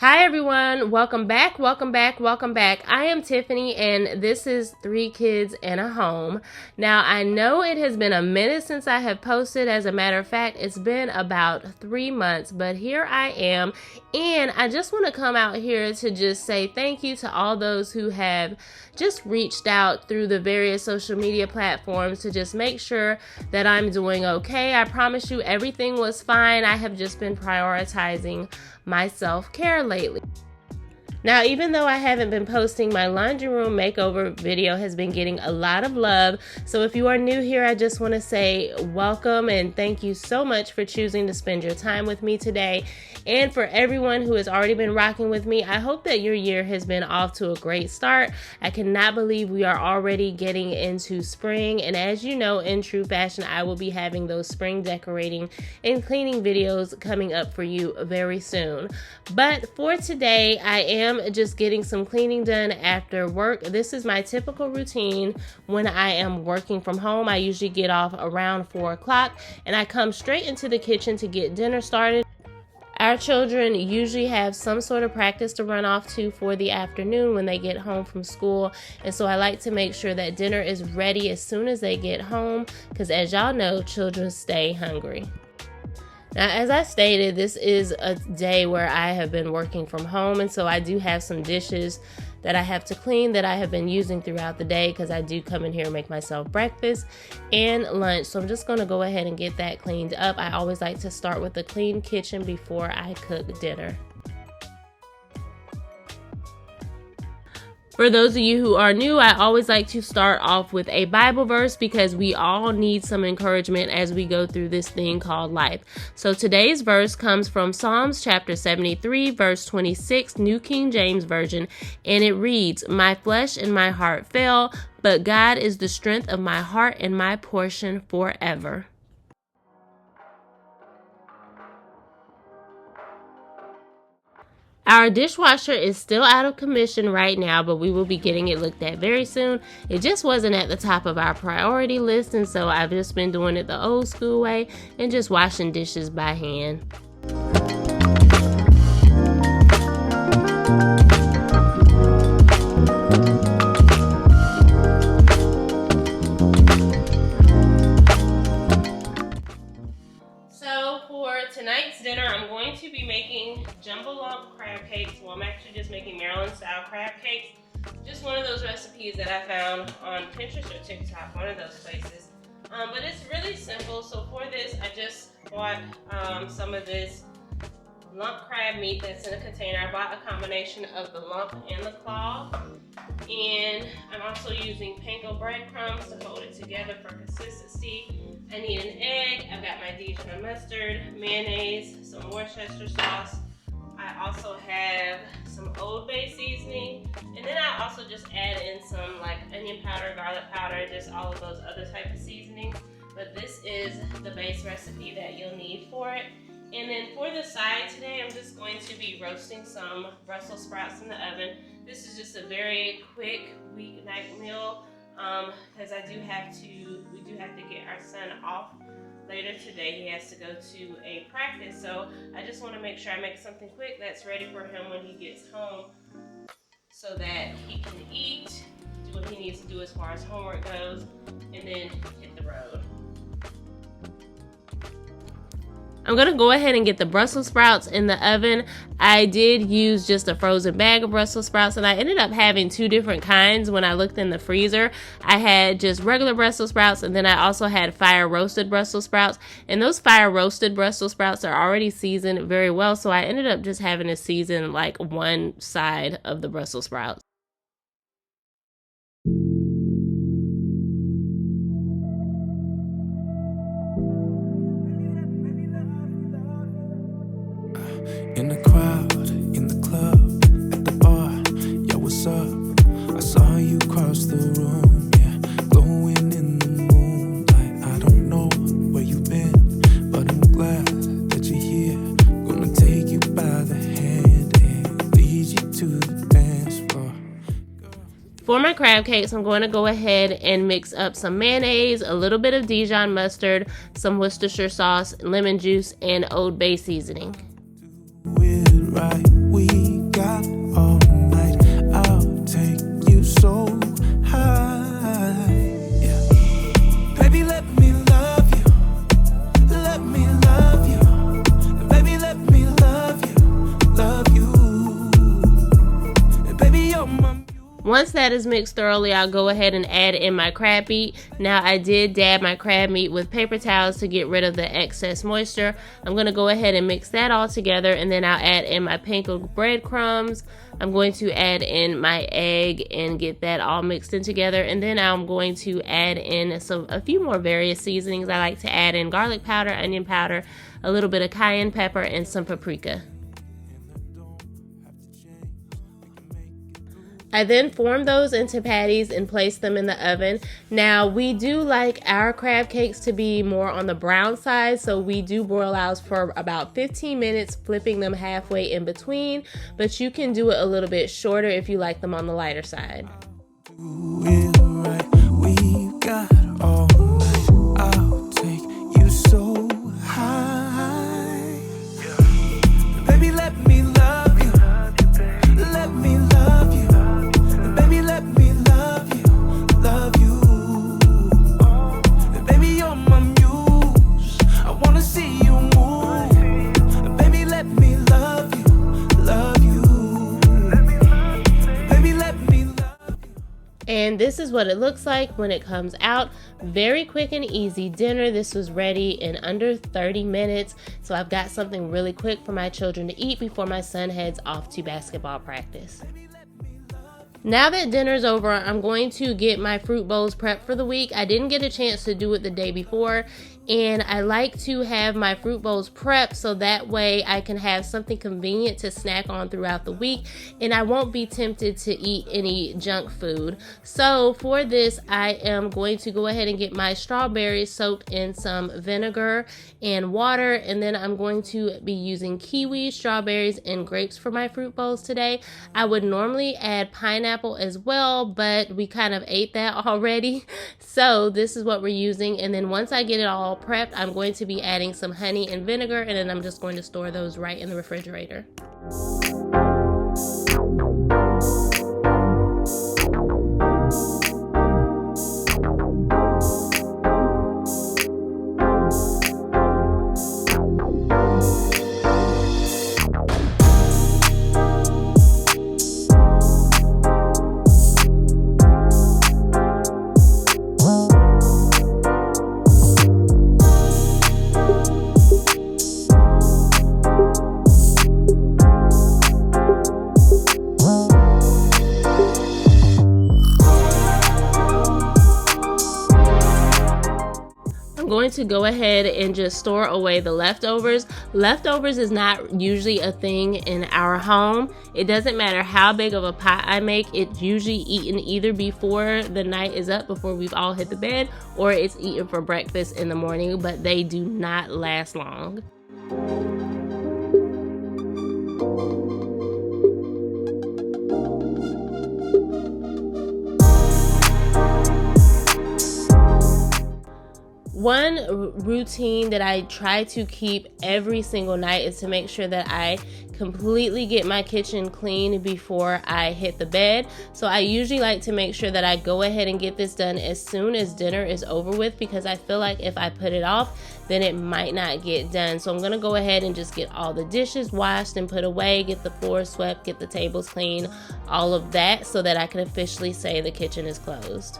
Hi everyone, welcome back. I am Tiffany and this is 3 Kids and a Home. Now I know it has been a minute since I have posted. As a matter of fact, it's been about 3 months, but here I am, and I just want to come out here to just say thank you to all those who have just reached out through the various social media platforms to just make sure that I'm doing okay. I promise you everything was fine. I have just been prioritizing my self-care lately. Now, even though I haven't been posting, my laundry room makeover video has been getting a lot of love. So if you are new here, I just want to say welcome and thank you so much for choosing to spend your time with me today. And for everyone who has already been rocking with me, I hope that your year has been off to a great start. I cannot believe we are already getting into spring. And as you know, in true fashion, I will be having those spring decorating and cleaning videos coming up for you very soon. But for today, I am just getting some cleaning done after work. This is my typical routine when I am working from home. I usually get off around 4 o'clock and I come straight into the kitchen to get dinner started. Our children usually have some sort of practice to run off to for the afternoon when they get home from school. And so I like to make sure that dinner is ready as soon as they get home because, as y'all know, children stay hungry. Now, as I stated, this is a day where I have been working from home, and so I do have some dishes that I have to clean that I have been using throughout the day because I do come in here and make myself breakfast and lunch. So I'm just going to go ahead and get that cleaned up. I always like to start with a clean kitchen before I cook dinner. For those of you who are new, I always like to start off with a Bible verse because we all need some encouragement as we go through this thing called life. So today's verse comes from Psalms chapter 73, verse 26, New King James Version, and it reads, "My flesh and my heart fail, but God is the strength of my heart and my portion forever." Our dishwasher is still out of commission right now, but we will be getting it looked at very soon. It just wasn't at the top of our priority list, and so I've just been doing it the old school way and just washing dishes by hand. Tonight's dinner, I'm going to be making jumbo lump crab cakes. Well, I'm actually just making Maryland style crab cakes. Just one of those recipes that I found on Pinterest or TikTok, one of those places. But it's really simple. So for this, I just bought some of this lump crab meat that's in a container. I bought a combination of the lump and the claw. And I'm also using panko breadcrumbs to hold it together for consistency. I need an egg. I've got my Dijon mustard, mayonnaise, some Worcestershire sauce. I also have some Old Bay seasoning. And then I also just add in some like onion powder, garlic powder, just all of those other type of seasonings. But this is the base recipe that you'll need for it. And then for the side today, I'm just going to be roasting some Brussels sprouts in the oven. This is just a very quick weeknight meal because we do have to get our son off later today. He has to go to a practice, so I just want to make sure I make something quick that's ready for him when he gets home so that he can eat, do what he needs to do as far as homework goes, and then hit the road. I'm going to go ahead and get the Brussels sprouts in the oven. I did use just a frozen bag of Brussels sprouts, and I ended up having 2 different kinds when I looked in the freezer. I had just regular Brussels sprouts, and then I also had fire roasted Brussels sprouts. And those fire roasted Brussels sprouts are already seasoned very well, so I ended up just having to season like one side of the Brussels sprouts. In the crowd, in the club, at the bar, yo, what's up? I saw you cross the room, yeah, glowing in the moonlight. I don't know where you've been, but I'm glad that you're here. Gonna take you by the hand and lead you to the dance floor. For my crab cakes, I'm going to go ahead and mix up some mayonnaise, a little bit of Dijon mustard, some Worcestershire sauce, lemon juice, and Old Bay seasoning. Right, we Once that is mixed thoroughly, I'll go ahead and add in my crab meat. Now, I did dab my crab meat with paper towels to get rid of the excess moisture. I'm going to go ahead and mix that all together, and then I'll add in my panko breadcrumbs. I'm going to add in my egg and get that all mixed in together, and then I'm going to add in a few more various seasonings. I like to add in garlic powder, onion powder, a little bit of cayenne pepper, and some paprika. I then form those into patties and place them in the oven. Now, we do like our crab cakes to be more on the brown side, so we do broil ours for about 15 minutes, flipping them halfway in between, but you can do it a little bit shorter if you like them on the lighter side. We've got all night. I'll take you so high. Baby, let me love you. Let me love you. Baby, let me love you. Love you. Baby, you're my muse. I wanna see you move. Baby, let me love you. Love you. Baby, let me love you. And this is what it looks like when it comes out. Very quick and easy dinner. This was ready in under 30 minutes. So I've got something really quick for my children to eat before my son heads off to basketball practice. Now that dinner's over, I'm going to get my fruit bowls prepped for the week. I didn't get a chance to do it the day before, and I like to have my fruit bowls prepped so that way I can have something convenient to snack on throughout the week, and I won't be tempted to eat any junk food. So for this, I am going to go ahead and get my strawberries soaked in some vinegar and water, and then I'm going to be using kiwi, strawberries, and grapes for my fruit bowls today. I would normally add pineapple as well, but we kind of ate that already, so this is what we're using. And then once I get it all prepped, I'm going to be adding some honey and vinegar, and then I'm just going to store those right in the refrigerator. Going to go ahead and just store away the leftovers. Leftovers is not usually a thing in our home. It doesn't matter how big of a pot I make, it's usually eaten either before the night is up, before we've all hit the bed, or it's eaten for breakfast in the morning, but they do not last long. One routine that I try to keep every single night is to make sure that I completely get my kitchen clean before I hit the bed. So I usually like to make sure that I go ahead and get this done as soon as dinner is over with, because I feel like if I put it off, then it might not get done. So I'm going to go ahead and just get all the dishes washed and put away, get the floor swept, get the tables clean, all of that, so that I can officially say the kitchen is closed.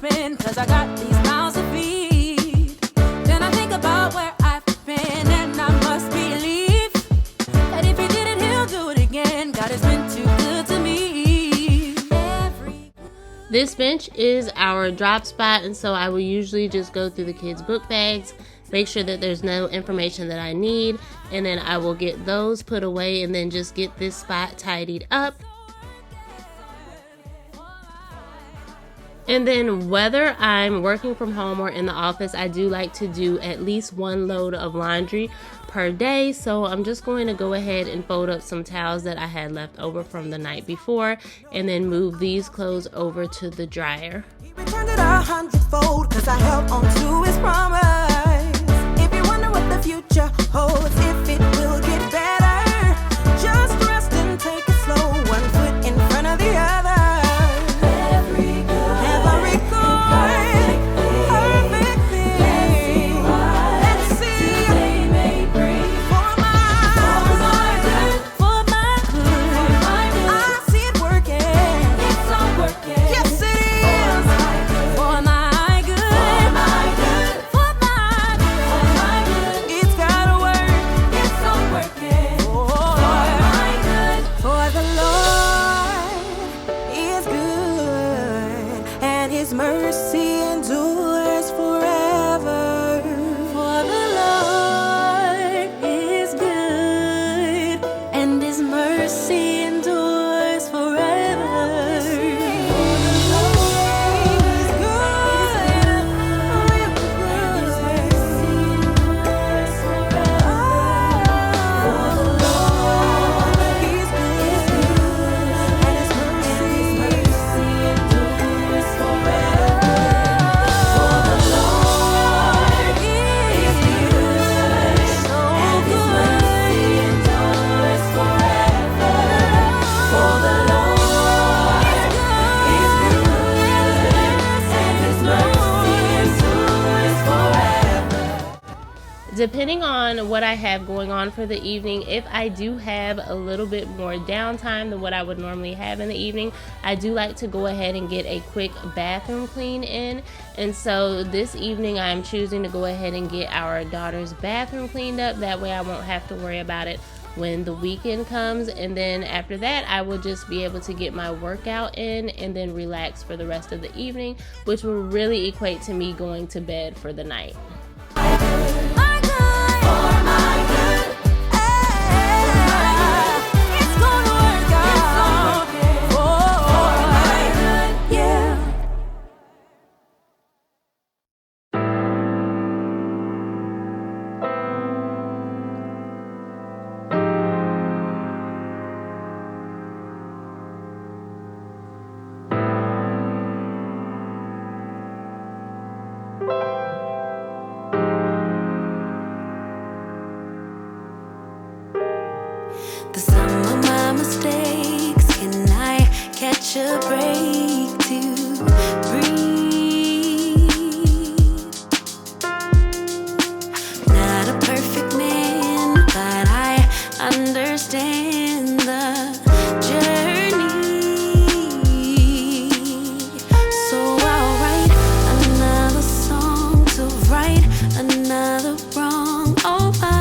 open, 'cause I got these mouths to feed. Then I think about where I've been, and I must believe that if he did it, he'll do it again. God has been too good to me. This bench is our drop spot, and so I will usually just go through the kids' book bags, make sure that there's no information that I need, and then I will get those put away and then just get this spot tidied up. And then whether I'm working from home or in the office, I do like to do at least one load of laundry per day. So I'm just going to go ahead and fold up some towels that I had left over from the night before and then move these clothes over to the dryer. He returned it 100-fold, 'cause I held on to his promise. If you wonder what the future holds, if it will get better, just rest and take it slow, one foot in front of the other. His mercy endures forever. For the Lord is good, and his mercy endures forever. Depending on what I have going on for the evening, if I do have a little bit more downtime than what I would normally have in the evening, I do like to go ahead and get a quick bathroom clean in. And so this evening I'm choosing to go ahead and get our daughter's bathroom cleaned up. That way I won't have to worry about it when the weekend comes. And then after that, I will just be able to get my workout in and then relax for the rest of the evening, which will really equate to me going to bed for the night. The sum of my mistakes, can I catch a break to breathe? Not a perfect man, but I understand the journey. So I'll write another song to right another wrong. Oh my.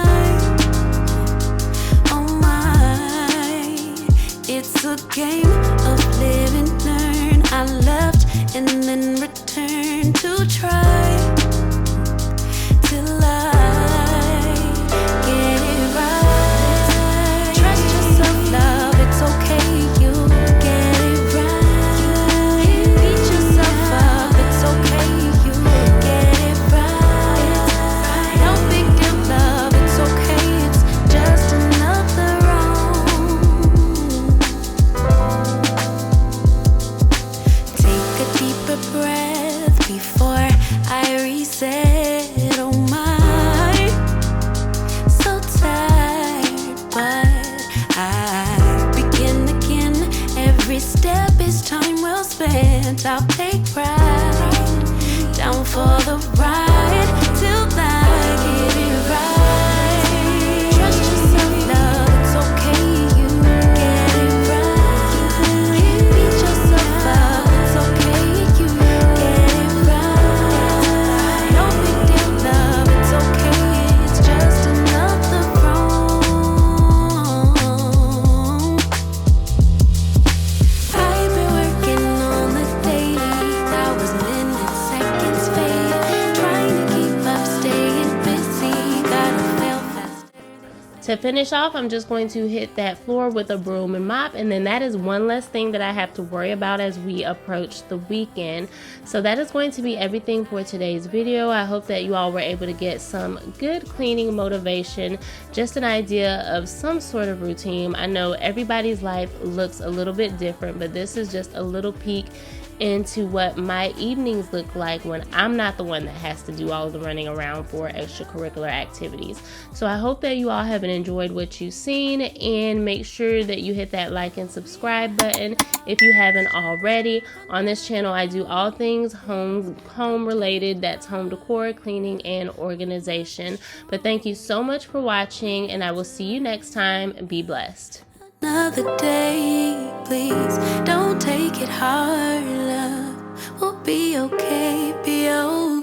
It's a game of live and learn. I left and then returned to try till I get it right. Trust yourself, love, it's okay, you get it right. Beat yourself up, it's okay, you get it right. Don't pick your love, it's okay, it's just another wrong. Take a deeper breath before I To finish off, I'm just going to hit that floor with a broom and mop, and then that is one less thing that I have to worry about as we approach the weekend. So that is going to be everything for today's video. I hope that you all were able to get some good cleaning motivation, just an idea of some sort of routine. I know everybody's life looks a little bit different, but this is just a little peek into what my evenings look like when I'm not the one that has to do all of the running around for extracurricular activities. So I hope that you all have enjoyed what you've seen, and make sure that you hit that like and subscribe button if you haven't already. On this channel, I do all things home related. That's home decor, cleaning, and organization. But thank you so much for watching, and I will see you next time. Be blessed. Another day, please don't take it hard, love. We'll be okay, be okay.